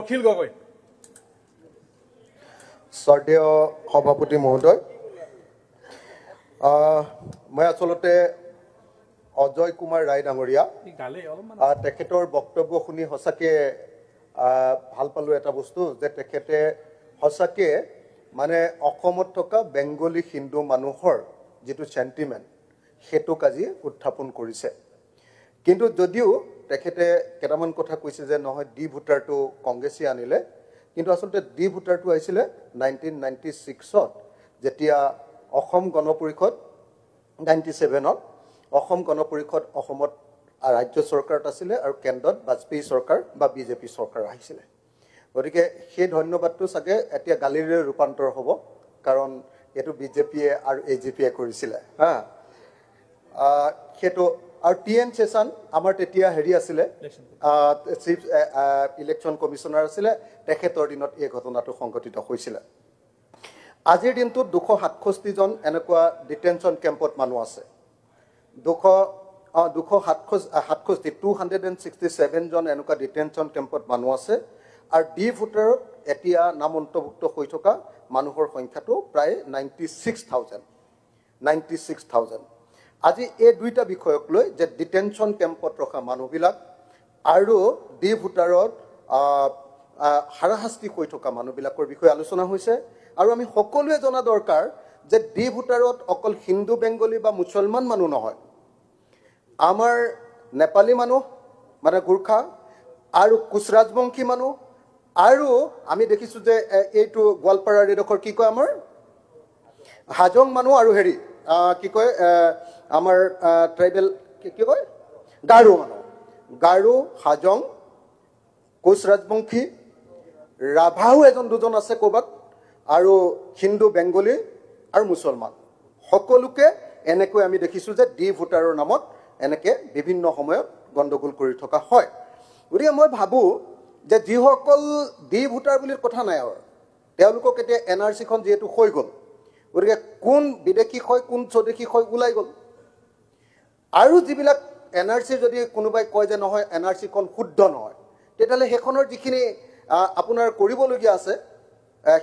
অখিল গগৈ শ্ৰদ্ধেয় সভাপতি মহোদয় মই আসলতে অজয় কুমাৰ ৰায় ডাঙৰীয়া তেখেতৰ বক্তব্য শুনি সঁচাকে ভাল পালো এটা বস্তু যে তেখেতে সঁচাকে মানে অসমত থকা বেংগলী হিন্দু মানুহৰ যেটো সেন্টিমেন্ট হেতুক আজি উত্থাপন কৰিছে কিন্তু যদিও তেখেতে কেটামান কথা কৈছে যে নহয় ডি ভোটাৰটো কংগ্ৰেছী আনিলে কিন্তু আসলতে ডি ভোটাৰটো আহিছিলে 1996ত যেতিয়া অসম গণ পৰিষদ 97ত অসম গণ পৰিষদ অসমত ৰাজ্য চৰকাৰত আছিল আৰু কেন্দ্ৰত বাজপেয়ী চৰকাৰ বা বিজেপি চৰকাৰ আহিছিল গতিকে সেই ধন্যবাদটো সাগে এতিয়া গালিৰে ৰূপান্তৰ হ'ব কাৰণ এটো বিজেপিয়ে আৰু এজিপিয়ে কৰিছিল হা হেতু আৰু টিএন সেশন আমাৰ তেতিয়া হেৰি আছিল চিফ ইলেকশন কমিশনাৰ আছিল তেখেতৰ দিনত এই ঘটনাটো সংঘটিত হৈছিল আজিৰ দিনটো 267 জন এনেকুৱা ডিটেনশন কেম্পত মানুহ আছে 267 জন এনেকুৱা ডিটেনশন কেম্পত মানুহ আছে আৰু ডি ভোটাৰত এতিয়া নাম অন্তৰ্ভুক্ত হৈ থকা মানুহৰ সংখ্যাটো প্ৰায় 96,000 আজি এই দুইটা বিষয়ক লৈ যে ডিটেনশন কেম্পত ৰখা মানুহবিলাক আৰু ডি ভোটাৰত হাৰাশাস্তি হৈ থকা মানুহবিলাকৰ বিষয়ে আলোচনা হৈছে আৰু আমি সকলোৱে জনা দৰকাৰ যে ডি ভোটাৰত অকল হিন্দু বেংগলী বা মুছলমান মানুহ নহয় আমাৰ নেপালী মানুহ মানে গুৰখা আৰু কুচৰাজবংশী মানুহ আৰু আমি দেখিছো যে এইটো গোৱালপাৰাৰ এডোখৰ কি কয় আমাৰ হাজং মানুহ আৰু হেৰি কি কয় আমাৰ ট্ৰাইবেল কি কয় গাৰো মানুহ গাৰো হাজং কুচৰাজবংশী ৰাভাও এজন দুজন আছে ক'বাত আৰু হিন্দু বেংগলী আৰু মুছলমান সকলোকে এনেকৈ আমি দেখিছো যে ডি ভোটাৰৰ নামত এনেকে বিভিন্ন সময়ত গণ্ডগোল কৰি থকা হয় গতিকে মই ভাবো যে যিসকল ডি ভোটাৰ বুলি কথা নাই আৰু তেওঁলোকক এতিয়া এনআৰসি খন যেহেতু হৈ গ'ল গতিকে কোন বিদেশী হয় কোন স্বদেশী হয় ওলাই গ'ল আৰু যিবিলাক এনআৰসি যদি কোনোবাই কয় যে নহয় এনআৰসি খন শুদ্ধ নহয় তেতিয়াহ'লে সেইখনৰ যিখিনি আপোনাৰ কৰিবলগীয়া আছে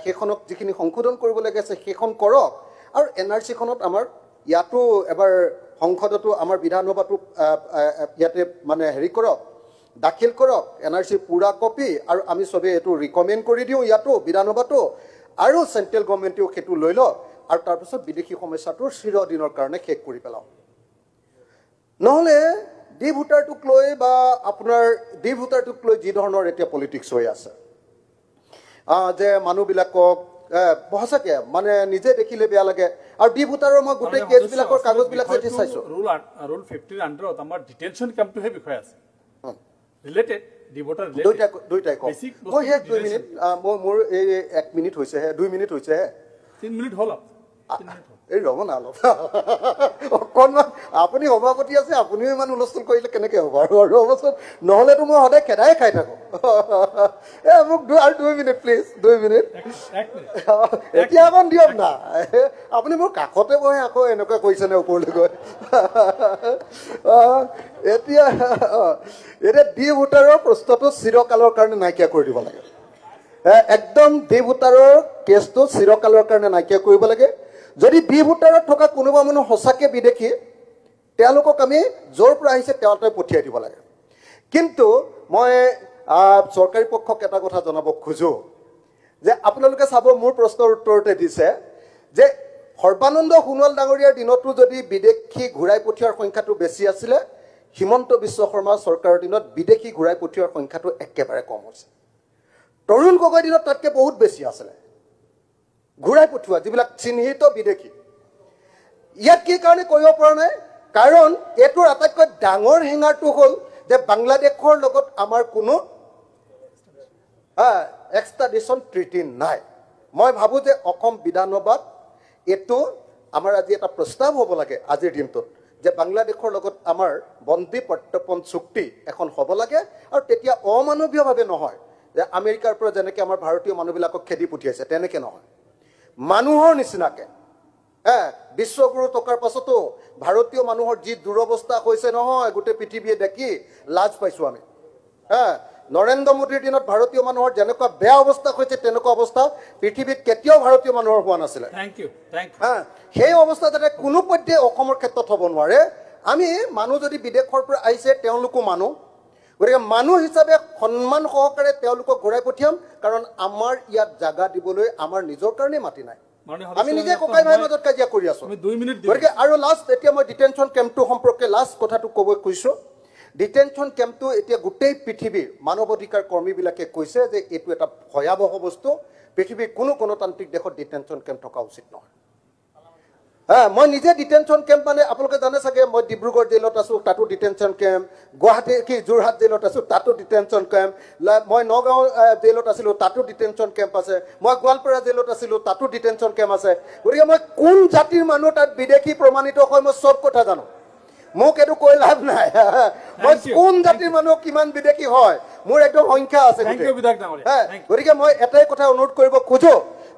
সেইখনক যিখিনি সংশোধন কৰিবলগীয়া আছে সেইখন কৰক আৰু এনআৰসি খনত আমাৰ ইয়াতো এবাৰ সংসদতো আমাৰ বিধানসভাটো ইয়াতে মানে হেৰি কৰক দাখিল কৰক এনআৰসি পুৰা কপি আৰু আমি সবে এটো ৰিকমেন্ড কৰি দিও ইয়াতো বিধানসভাটো আৰু সেন্ট্ৰেল গভৰ্ণমেণ্টেও হেতু লৈ ল আৰু তাৰ পিছত বিদেশী সমস্যাটো চিৰদিনৰ কাৰণে শেষ কৰি পেলাও নহলে ডি ভোটাৰটোক লৈ বা আপোনাৰ ডি ভোটাৰটোক লৈ যি ধৰণৰ এতিয়া পলিটিক্স হৈ আছে যে মানুহবিলাকক বহসাকে মানে নিজে দেখিলে বেয়া লাগে আৰু ডি ভোটাৰৰ মই গোটেই কেছবিলাকৰ কাগজবিলাক চাই চাইছো ৰুল 50 আন্ডাৰত আমাৰ ডিটেনশন কেম্পটো হে বিষয় আছে ৰিলেটেড ডি ভোটাৰ দুইটাই কম মই হে 2 মিনিট মোৰ এই 1 মিনিট হৈছে হে 2 মিনিট হৈছে হে 3 মিনিট হল এই ৰব না অলপ অকণমান আপুনি সভাপতি আছে আপুনিও ইমান হুলস্থুল কৰিলে কেনেকৈ হ'ব আৰু অৱস্থা নহ'লেতো মই সদায় খেদাই খাই থাকোঁ মোক আৰু 2 মিনিট প্লিজ 2 মিনিট এতিয়া অকণ দিয়ক না আপুনি মোৰ কাষতে বহে আকৌ এনেকুৱা কৈছেনে ওপৰলৈ গৈ এতিয়া ডি ভোটাৰৰ প্ৰশ্নটো চিৰকালৰ কাৰণে নাইকিয়া কৰি দিব লাগে একদম ডি ভোটাৰৰ কেছটো চিৰকালৰ কাৰণে নাইকিয়া কৰিব লাগে যদি ডি ভোটাৰত থকা কোনোবা মানুহ সঁচাকে বিদেশী তেওঁলোকক আমি জোৰ পৰা আহিছে তেওঁতে পঠিয়াই দিব লাগে কিন্তু মই চৰকাৰী পক্ষক এটা কথা জনাব খোজো যে আপোনালোকে চাব মোৰ প্ৰশ্নৰ উত্তৰতে দিছে যে সৰ্বানন্দ সোণোৱাল ডাঙৰীয়াৰ দিনতো যদি বিদেশী ঘূৰাই পঠিওৱাৰ সংখ্যাটো বেছি আছিলে হিমন্ত বিশ্ব শৰ্মা চৰকাৰৰ দিনত বিদেশী ঘূৰাই পঠিওৱাৰ সংখ্যাটো একেবাৰে কম হৈছে তৰুণ গগৈ দিনত তাতকৈ বহুত বেছি আছিলে ঘূৰাই পঠিওৱা যিবিলাক চিহ্নিত বিদেশী ইয়াত কি কাৰণে কৰিব পৰা নাই কাৰণ এটোৰ আটাইতকৈ ডাঙৰ হেঙাৰটো হ'ল যে বাংলাদেশৰ লগত আমাৰ কোনো এক্সট্ৰাডিশন ট্ৰিটি নাই মই ভাবো যে অসম বিধানসভাত এটো আমাৰ আজি এটা প্ৰস্তাৱ হ'ব লাগে আজিৰ দিনটোত যে বাংলাদেশৰ লগত আমাৰ বন্দী প্ৰত্যৰ্পণ চুক্তি এখন হ'ব লাগে আৰু তেতিয়া অমানৱীয়ভাৱে নহয় যে আমেৰিকাৰ পৰা যেনেকৈ আমাৰ ভাৰতীয় মানুহবিলাকক খেদি পঠিয়াইছে তেনেকৈ নহয় মানুহৰ নিচিনাকে বিশ্বগুৰু টকাৰ পাছতো ভাৰতীয় মানুহৰ যি দুৰৱস্থা হৈছে নহয় গোটেই পৃথিৱীয়ে দেখি লাজ পাইছো আমি নৰেন্দ্ৰ মোদীৰ দিনত ভাৰতীয় মানুহৰ যেনেকুৱা বেয়া অৱস্থা হৈছে তেনেকুৱা অৱস্থা পৃথিৱীত কেতিয়াও ভাৰতীয় মানুহৰ হোৱা নাছিলে Thank you. Thank you. সেই অৱস্থা যাতে কোনো পধ্যে অসমৰ ক্ষেত্ৰত হ'ব নোৱাৰে আমি মানুহ যদি বিদেশৰ পৰা আহিছে তেওঁলোকো মানুহ গতিকে মানুহ হিচাপে সন্মান সহকাৰে তেওঁলোকক ঘূৰাই পঠিয়াম কাৰণ আমাৰ ইয়াত জাগা দিবলৈ আমাৰ নিজৰ কাৰণে মাটি নাই আমি নিজে ককাই ভাইৰ মাজত কাজিয়া কৰি আছো গতিকে আৰু লাষ্ট এতিয়া মই ডিটেনশ্যন কেম্পটো সম্পৰ্কে লাষ্ট কথাটো ক'ব কৈছোঁ ডিটেনশ্যন কেম্পটো এতিয়া গোটেই পৃথিৱীৰ মানৱ অধিকাৰ কৰ্মীবিলাকে কৈছে যে এইটো এটা ভয়াৱহ বস্তু পৃথিৱীৰ কোনো গণতান্ত্ৰিক দেশত ডিটেনশ্যন কেম্প থকা উচিত নহয় মই নিজে ডিটেনশ্যন কেম্প মানে আপোনালোকে জানে চাগে মই ডিব্ৰুগড় জেলত আছোঁ তাতো ডিটেনশ্যন কেম্প গুৱাহাটী যোৰহাট জেলত আছোঁ তাতো ডিটেনশ্যন কেম্প মই নগাঁও জেলত আছিলোঁ তাতো ডিটেনশ্যন কেম্প আছে মই গোৱালপাৰা জেলত আছিলোঁ তাতো ডিটেনশ্যন কেম্প আছে গতিকে মই কোন জাতিৰ মানুহ তাত বিদেশী প্ৰমাণিত হয় মই চব কথা জানো মোক এইটো কৈ লাভ নাই মই কোন জাতিৰ মানুহ কিমান বিদেশী হয় মোৰ একদম সংখ্যা আছে গতিকে মই এটাই কথা অনুৰোধ কৰিব খোজো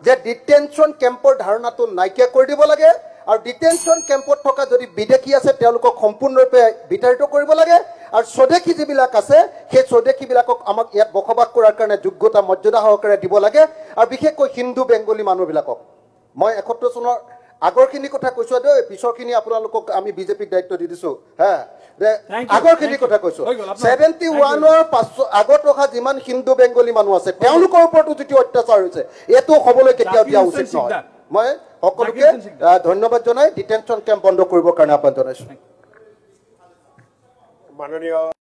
যে ডিটেনশ্যন কেম্পৰ ধাৰণাটো নাইকিয়া কৰি দিব লাগে আৰু ডিটেনশ্যন কেম্পত থকা যদি বিদেশী আছে তেওঁলোকক সম্পূৰ্ণৰূপে বিতাড়িত কৰিব লাগে আৰু স্বদেশী যিবিলাক আছে সেই স্বদেশীবিলাকক আমাক ইয়াত বসবাস কৰাৰ কাৰণে যোগ্যতা মৰ্যাদা সহকাৰে দিব লাগে আৰু বিশেষকৈ হিন্দু বেংগলী মানুহবিলাকক মই 71 চনৰ আগৰখিনি কথা কৈছোঁ দেই পিছৰখিনি আপোনালোকক আমি বিজেপিক দায়িত্ব দি দিছোঁ আগৰখিনি কথা কৈছোঁ 71ৰ আগত ৰখা যিমান হিন্দু বেংগলী মানুহ আছে তেওঁলোকৰ ওপৰতো যিটো অত্যাচাৰ হৈছে এইটো হ'বলৈ কেতিয়াও দিয়া উচিত নহয় মই সকলোকে ধন্যবাদ জনাই ডিটেনশ্যন কেম্প বন্ধ কৰিবৰ কাৰণে আহ্বান জনাইছোঁ মাননীয়